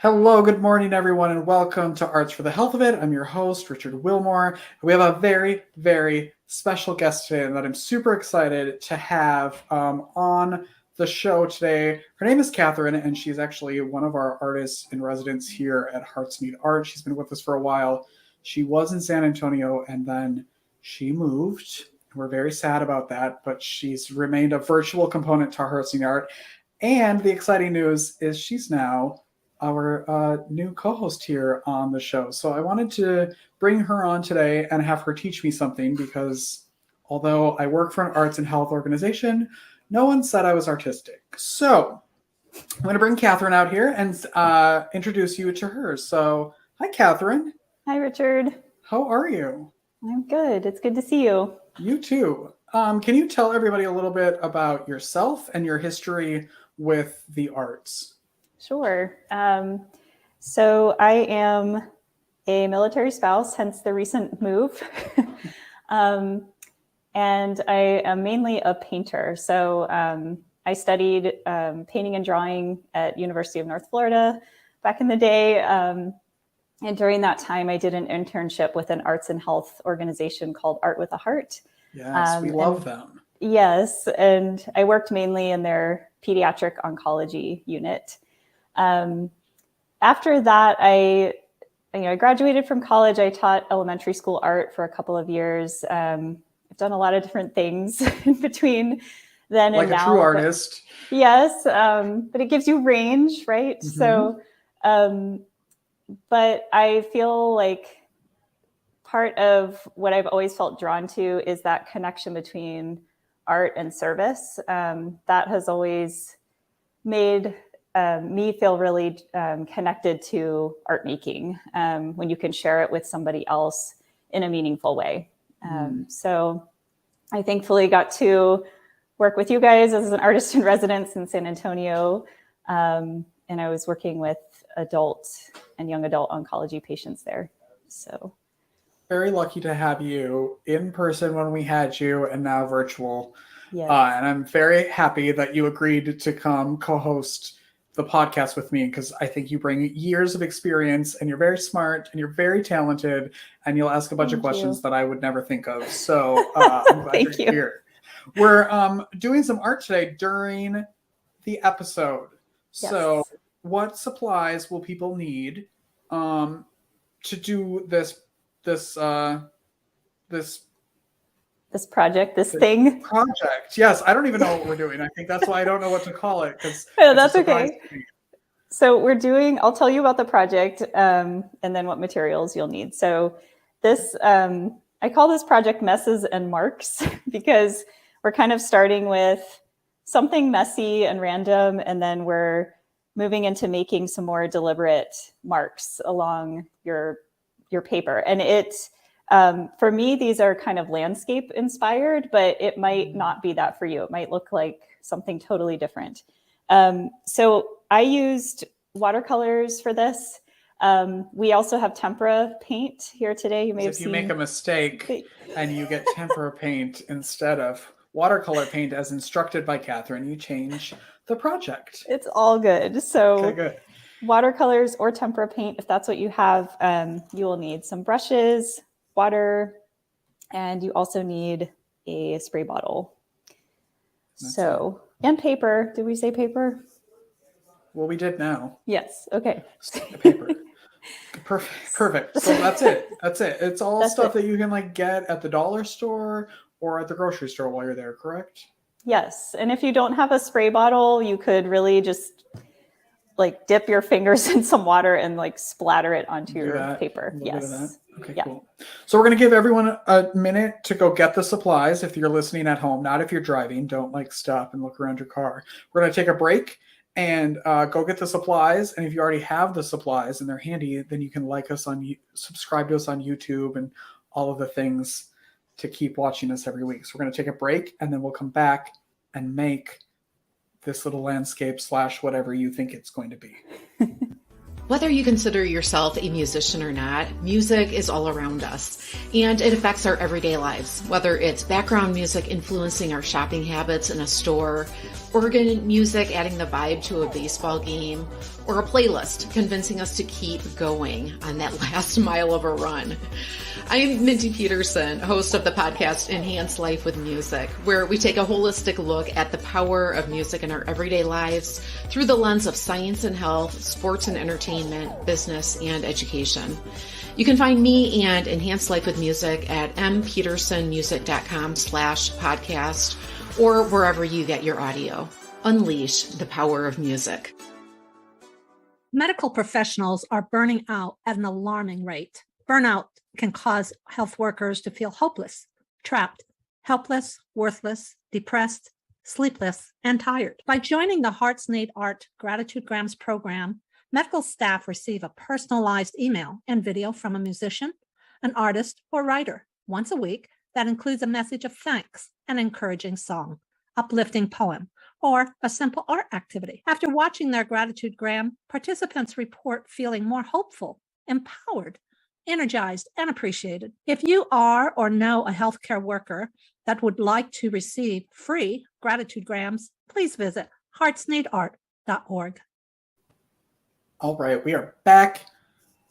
Hello, good morning, everyone, and welcome to Arts for the Health of It. I'm your host, Richard Wilmore. We have a very, very special guest today that I'm super excited to have on the show today. Her name is Catherine, and she's actually one of our artists in residence here at Hearts Need Art. She's been with us for a while. She was in San Antonio, and then she moved. We're very sad about that, but she's remained a virtual component to Hearts Need Art. And the exciting news is she's now our new co-host here on the show. So I wanted to bring her on today and have her teach me something because although I work for an arts and health organization, no one said I was artistic. So I'm going to bring Catherine out here and introduce you to her. So hi, Catherine. Hi, Richard. How are you? I'm good. It's good to see you. You too. Can you tell everybody a little bit about yourself and your history with the arts? Sure. So I am a military spouse, hence the recent move. And I am mainly a painter. So I studied painting and drawing at University of North Florida back in the day. And during that time, I did an internship with an arts and health organization called Art with a Heart. Yes, we love them. Yes, and I worked mainly in their pediatric oncology unit. After that, I graduated from college. I taught elementary school art for a couple of years. I've done a lot of different things in between then and now. Like a true artist. Yes, but it gives you range, right? Mm-hmm. So, but I feel like part of what I've always felt drawn to is that connection between art and service. That has always made me feel really connected to art making when you can share it with somebody else in a meaningful way. So I thankfully got to work with you guys as an artist in residence in San Antonio. And I was working with adult and young adult oncology patients there. So very lucky to have you in person when we had you and now virtual. yes. And I'm very happy that you agreed to come co-host the podcast with me because I think you bring years of experience and you're very smart and you're very talented and you'll ask a bunch of questions that I would never think of. So I'm glad Thank you're you. here. We're doing some art today during the episode. Yes. So what supplies will people need to do this project, this thing? Project. Yes, I don't even know what we're doing. I think that's why I don't know what to call it. Oh, that's okay. So I'll tell you about the project and then what materials you'll need. So this, I call this project Messes and Marks because we're kind of starting with something messy and random, and then we're moving into making some more deliberate marks along your paper. And for me, these are kind of landscape inspired, but it might not be that for you. It might look like something totally different. So I used watercolors for this. We also have tempera paint here today. You may have seen. If you make a mistake and you get tempera paint instead of watercolor paint as instructed by Catherine, you change the project. It's all good. So okay, good. Watercolors or tempera paint, if that's what you have, you will need some brushes, water, and you also need a spray bottle. And paper. Did we say paper? Well, we did now. Yes. Okay. Paper. Perfect. So that's it. It's all stuff that you can get at the dollar store or at the grocery store while you're there, correct? Yes. And if you don't have a spray bottle, you could really just dip your fingers in some water and splatter it onto your paper. Yes. Okay, yeah. Cool. So we're going to give everyone a minute to go get the supplies if you're listening at home, not if you're driving. Don't stop and look around your car. We're going to take a break and go get the supplies. And if you already have the supplies and they're handy, then you can subscribe to us on YouTube and all of the things to keep watching us every week. So we're going to take a break and then we'll come back and make this little landscape / whatever you think it's going to be. Whether you consider yourself a musician or not, music is all around us, and it affects our everyday lives. Whether it's background music influencing our shopping habits in a store, organ music adding the vibe to a baseball game, or a playlist convincing us to keep going on that last mile of a run. I'm Mindy Peterson, host of the podcast Enhance Life with Music, where we take a holistic look at the power of music in our everyday lives through the lens of science and health, sports and entertainment, business, and education. You can find me and Enhance Life with Music at mpetersonmusic.com/podcast or wherever you get your audio. Unleash the power of music. Medical professionals are burning out at an alarming rate. Burnout can cause health workers to feel hopeless, trapped, helpless, worthless, depressed, sleepless, and tired. By joining the Hearts Need Art Gratitude Grams program, medical staff receive a personalized email and video from a musician, an artist, or writer once a week that includes a message of thanks, an encouraging song, uplifting poem, or a simple art activity. After watching their gratitude gram, participants report feeling more hopeful, empowered, energized, and appreciated. If you are or know a healthcare worker that would like to receive free gratitude grams, please visit heartsneedart.org. All right, we are back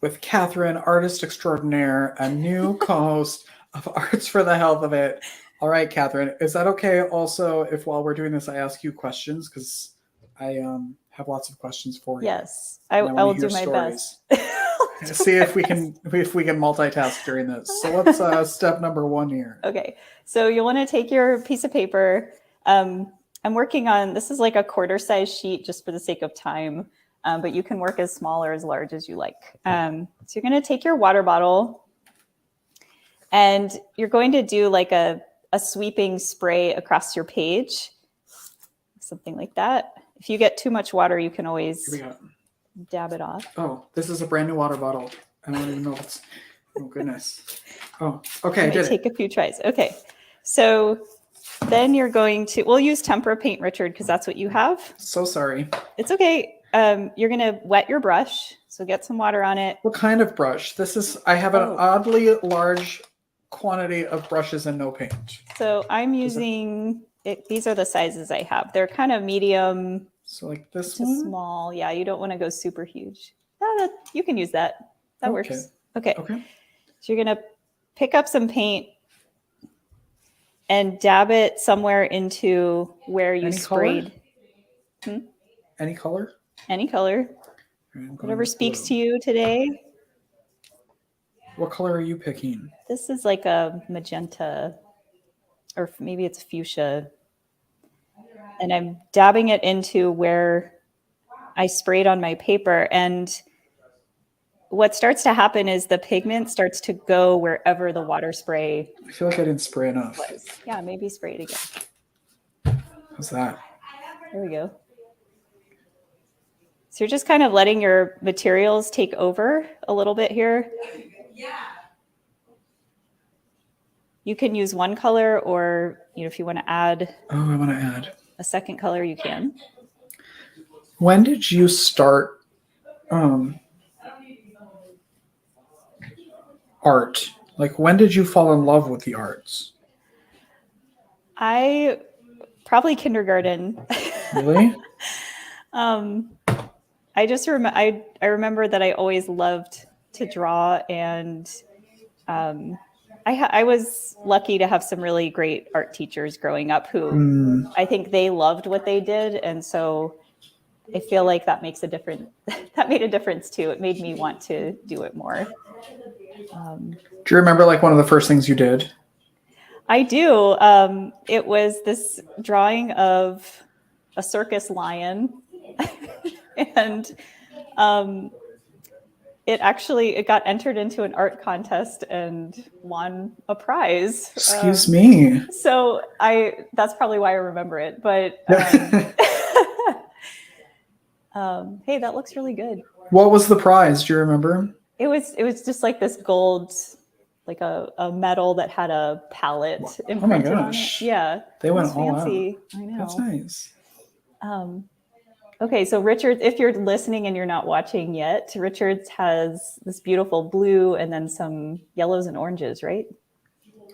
with Catherine, artist extraordinaire, a new co-host of Arts for the Health of It. All right, Catherine, is that okay also if while we're doing this, I ask you questions? Because I have lots of questions for you. Yes, I will do my best. See if we can multitask during this. So what's step number 1 here? Okay, so you'll want to take your piece of paper. I'm working on, this is like a quarter size sheet just for the sake of time, but you can work as small or as large as you like. So you're going to take your water bottle and you're going to do like a sweeping spray across your page, something like that. If you get too much water, you can always dab it off. Oh, this is a brand new water bottle. I don't even know if it's, oh goodness. Oh, okay, I did take a few tries. Okay, so then you're going to, we'll use tempera paint, Richard, because that's what you have. So sorry. It's okay. You're going to wet your brush. So get some water on it. What kind of brush? I have an oddly large quantity of brushes and no paint. So I'm using, these are the sizes I have. They're kind of medium. So like this one? Small. Yeah, you don't want to go super huge. You can use that. That works. Okay. So you're going to pick up some paint and dab it somewhere into where you sprayed. Any color? Any color. Whatever speaks to you today. What color are you picking? This is like a magenta, or maybe it's fuchsia. And I'm dabbing it into where I sprayed on my paper. And what starts to happen is the pigment starts to go wherever the water spray. I feel like I didn't spray enough. Yeah, maybe spray it again. How's that? There we go. So you're just kind of letting your materials take over a little bit here. You can use one color, or if you want to add. Oh, I want to add a second color, you can. When did you start art? Like, when did you fall in love with the arts? I probably kindergarten. Really? I just I remember that I always loved to draw, and I was lucky to have some really great art teachers growing up who I think they loved what they did. And so I feel like that makes a difference. That made a difference too. It made me want to do it more. Do you remember like one of the first things you did? I do. It was this drawing of a circus lion and it got entered into an art contest and won a prize. Excuse me. So that's probably why I remember it. But hey, that looks really good. What was the prize? Do you remember? It was just like this gold, like a medal that had a palette imprinted on it. Yeah. They went all fancy. out. I know. That's nice. Okay, so Richard, if you're listening and you're not watching yet, Richard's has this beautiful blue and then some yellows and oranges, right?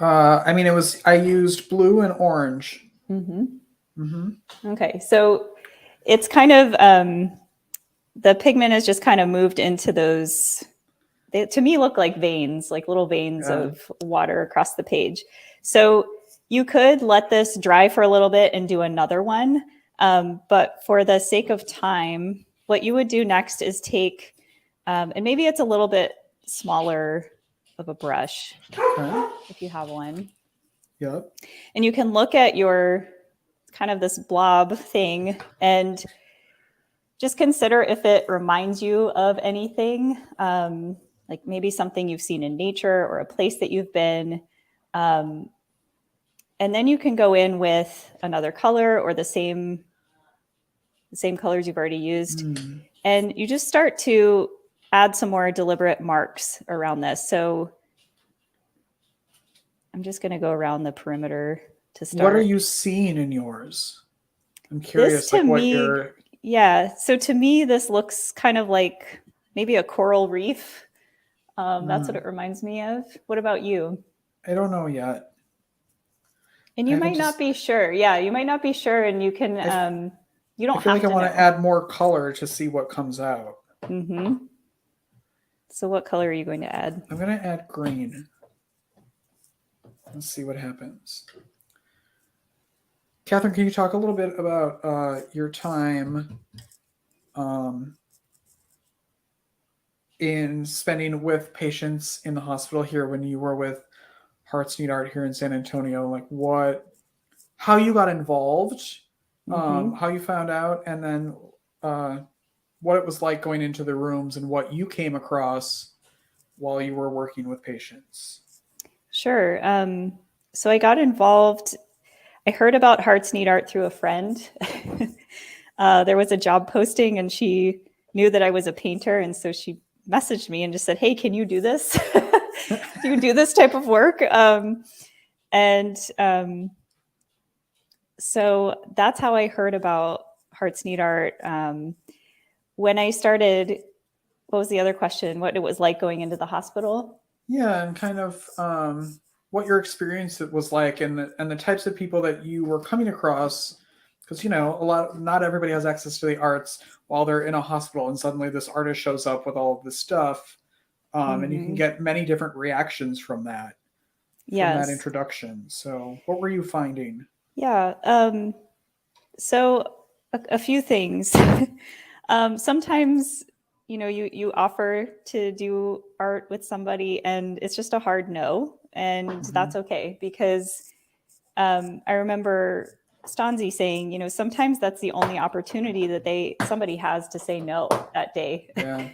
I mean, I used blue and orange. Okay, so it's kind of, the pigment has just kind of moved into those, they, to me, look like veins, like little veins of water across the page. So you could let this dry for a little bit and do another one. But for the sake of time, what you would do next is take, and maybe it's a little bit smaller of a brush, if you have one. Yep. And you can look at your kind of this blob thing and just consider if it reminds you of anything, like maybe something you've seen in nature or a place that you've been. And then you can go in with another color or the same colors you've already used. And you just start to add some more deliberate marks around this. So I'm just going to go around the perimeter to start. What are you seeing in yours? I'm curious. This to me, yeah. So to me, this looks kind of like maybe a coral reef. That's what it reminds me of. What about you? I don't know yet. And you might not be sure. Yeah, you might not be sure, and you can. You don't. I feel have like I want know. to add more color to see what comes out. So what color are you going to add? I'm going to add green. Let's see what happens. Catherine, can you talk a little bit about your time in spending with patients in the hospital here when you were with Hearts Need Art here in San Antonio? Like how you got involved, how you found out, and then what it was like going into the rooms and what you came across while you were working with patients. Sure. So I got involved. I heard about Hearts Need Art through a friend. There was a job posting and she knew that I was a painter. And so she messaged me and just said, hey, can you do this? Do you do this type of work? So that's how I heard about Hearts Need Art. When I started, what was the other question? What it was like going into the hospital? Yeah, and kind of what your experience was like, and the types of people that you were coming across, because not everybody has access to the arts while they're in a hospital, and suddenly this artist shows up with all of this stuff, and you can get many different reactions from that. Yes. From that introduction. So, what were you finding? Yeah. So a few things. Sometimes, you offer to do art with somebody and it's just a hard no. And that's okay, because I remember Stanzi saying, sometimes that's the only opportunity that somebody has to say no that day. Yeah.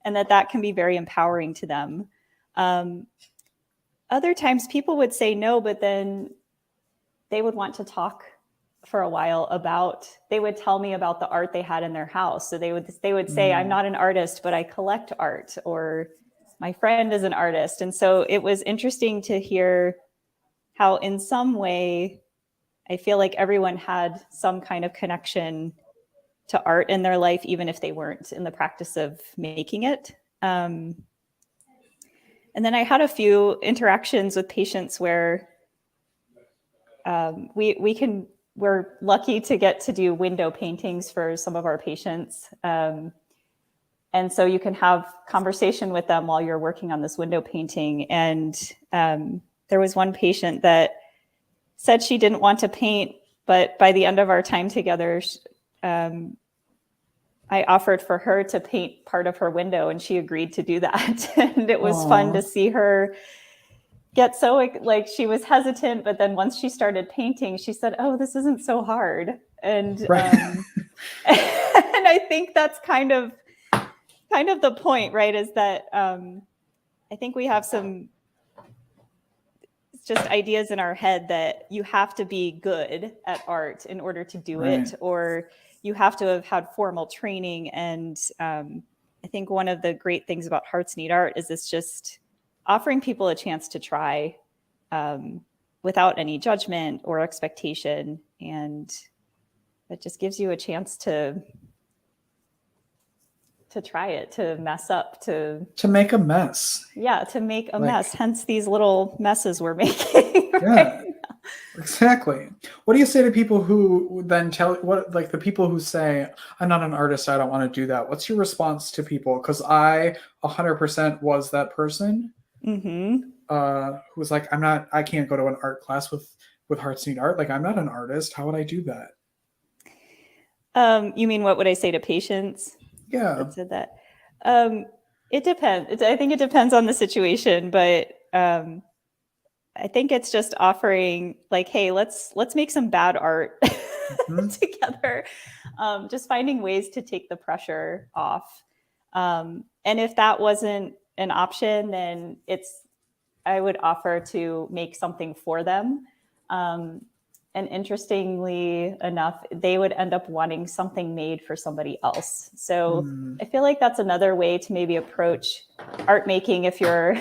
And that can be very empowering to them. Other times people would say no, but then they would want to talk for a while they would tell me about the art they had in their house. So they would say, I'm not an artist, but I collect art, or my friend is an artist. And so it was interesting to hear how in some way, I feel like everyone had some kind of connection to art in their life, even if they weren't in the practice of making it. And then I had a few interactions with patients where we're lucky to get to do window paintings for some of our patients. And so you can have conversation with them while you're working on this window painting. And there was one patient that said she didn't want to paint, but by the end of our time together, I offered for her to paint part of her window and she agreed to do that. And it was fun to see her get so, like, she was hesitant, but then once she started painting, she said, oh, this isn't so hard. And right. And I think that's kind of the point, right? Is that I think we have some just ideas in our head that you have to be good at art in order to do it, or you have to have had formal training. And I think one of the great things about Hearts Need Art is it's just offering people a chance to try without any judgment or expectation. And it just gives you a chance to try it, to mess up, to make a mess. Yeah, to make a Like- mess. Hence these little messes we're making. Yeah, exactly. What do you say to people who then like the people who say, I'm not an artist, I don't want to do that? What's your response to people? Because I 100% was that person who was like, I can't go to an art class with Hearts Need Art. Like, I'm not an artist. How would I do that? You mean, what would I say to patients? Yeah. That said that. It depends. I think it depends on the situation, but I think it's just offering like, hey, let's make some bad art together. Just finding ways to take the pressure off. And if that wasn't an option, then I would offer to make something for them. And interestingly enough, they would end up wanting something made for somebody else. So I feel like that's another way to maybe approach art making if you're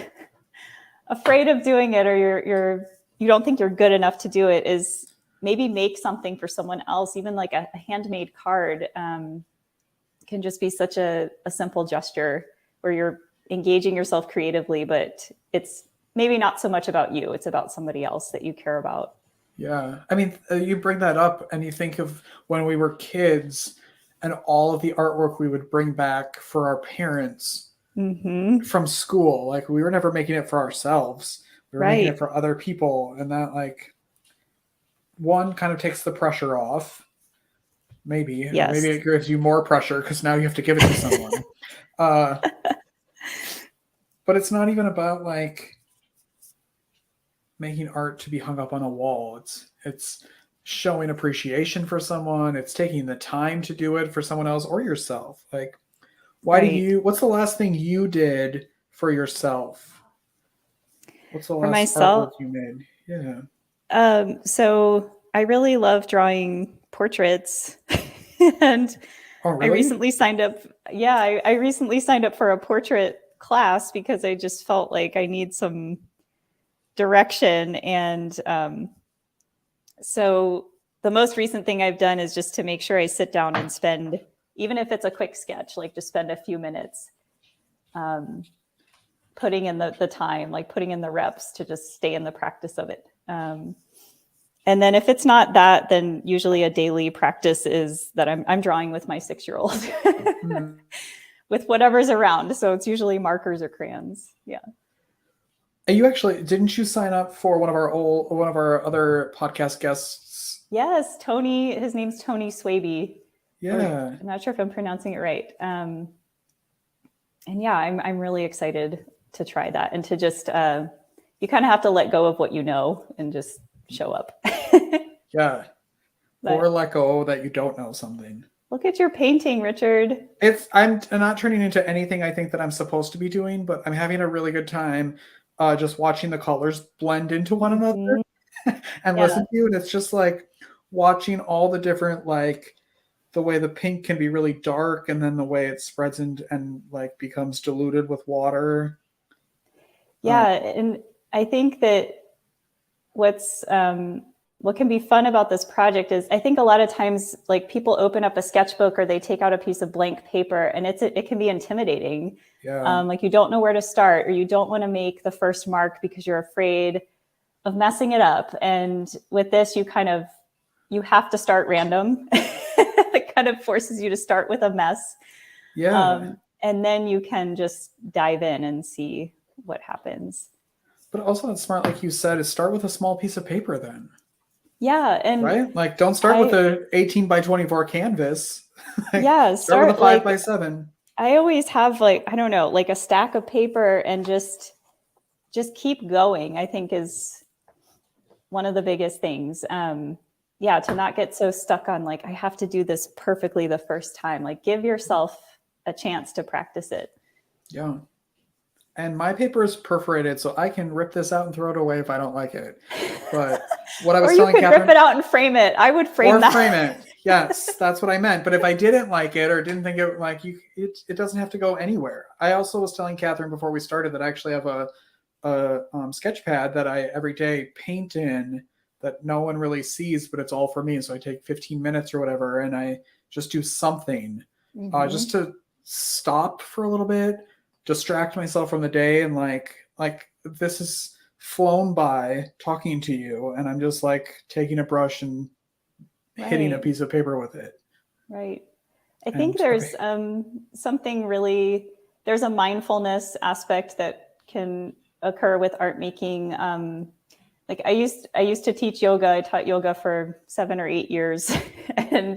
afraid of doing it, or you don't think you're good enough to do it, is maybe make something for someone else. Even like a handmade card can just be such a simple gesture where you're engaging yourself creatively, but it's maybe not so much about you. It's about somebody else that you care about. Yeah. I mean, you bring that up and you think of when we were kids and all of the artwork we would bring back for our parents from school. Like, we were never making it for ourselves. We were making it for other people. And that, like, one kind of takes the pressure off. Maybe. Yes. Maybe it gives you more pressure because now you have to give it to someone. But it's not even about, like, making art to be hung up on a wall. It's showing appreciation for someone. It's taking the time to do it for someone else or yourself. Like, what's the last thing you did for yourself? What's the last artwork you made? Yeah. So I really love drawing portraits. And really? I recently signed up. Yeah, I recently signed up for a portrait class because I just felt like I need some direction. And so the most recent thing I've done is just to make sure I sit down and spend, even if it's a quick sketch, like just spend a few minutes putting in the time, like putting in the reps to just stay in the practice of it. And then if it's not that, then usually a daily practice is that I'm drawing with my 6-year-old with whatever's around. So it's usually markers or crayons. Yeah. Didn't you sign up for one of our other podcast guests? Yes, Tony. His name's Tony Swaby. Yeah. I'm not sure if I'm pronouncing it right. And yeah, I'm really excited to try that, and to just you kind of have to let go of what you know and just show up. Yeah. Or let go that you don't know something. Look at your painting, Richard. I'm not turning into anything I think that I'm supposed to be doing, but I'm having a really good time just watching the colors blend into one another and listen to you. And it's just like watching all the different, like the way the pink can be really dark and then the way it spreads and like becomes diluted with water. Yeah. And I think that what can be fun about this project is, I think a lot of times, like, people open up a sketchbook or they take out a piece of blank paper and it can be intimidating. Yeah. Like, you don't know where to start, or you don't want to make the first mark because you're afraid of messing it up. And with this, you have to start random. It kind of forces you to start with a mess. Yeah. And then you can just dive in and see what happens. But also, it's smart, like you said, is start with a small piece of paper then. Yeah. And right? Like, don't start with a 18 by 24 canvas. Yeah. Start with a 5 by 7. I always have, like, I don't know, like a stack of paper, and just keep going, I think, is one of the biggest things. Yeah. To not get so stuck on, like, I have to do this perfectly the first time. Like, give yourself a chance to practice it. Yeah. And my paper is perforated, so I can rip this out and throw it away if I don't like it. But what I was telling Catherine, or you could rip it out and frame it. I would frame that. Or frame it. Yes, that's what I meant. But if I didn't like it or didn't think it, like, it doesn't have to go anywhere. I also was telling Catherine before we started that I actually have a sketch pad that I every day paint in that no one really sees, but it's all for me. So I take 15 minutes or whatever, and I just do something just to stop for a little bit, distract myself from the day, and like this is flown by talking to you, and I'm just like taking a brush and hitting a Right. piece of paper with it. Right. I And think there's something really, there's a mindfulness aspect that can occur with art making. Like I used to teach yoga. I taught yoga for 7 or 8 years. And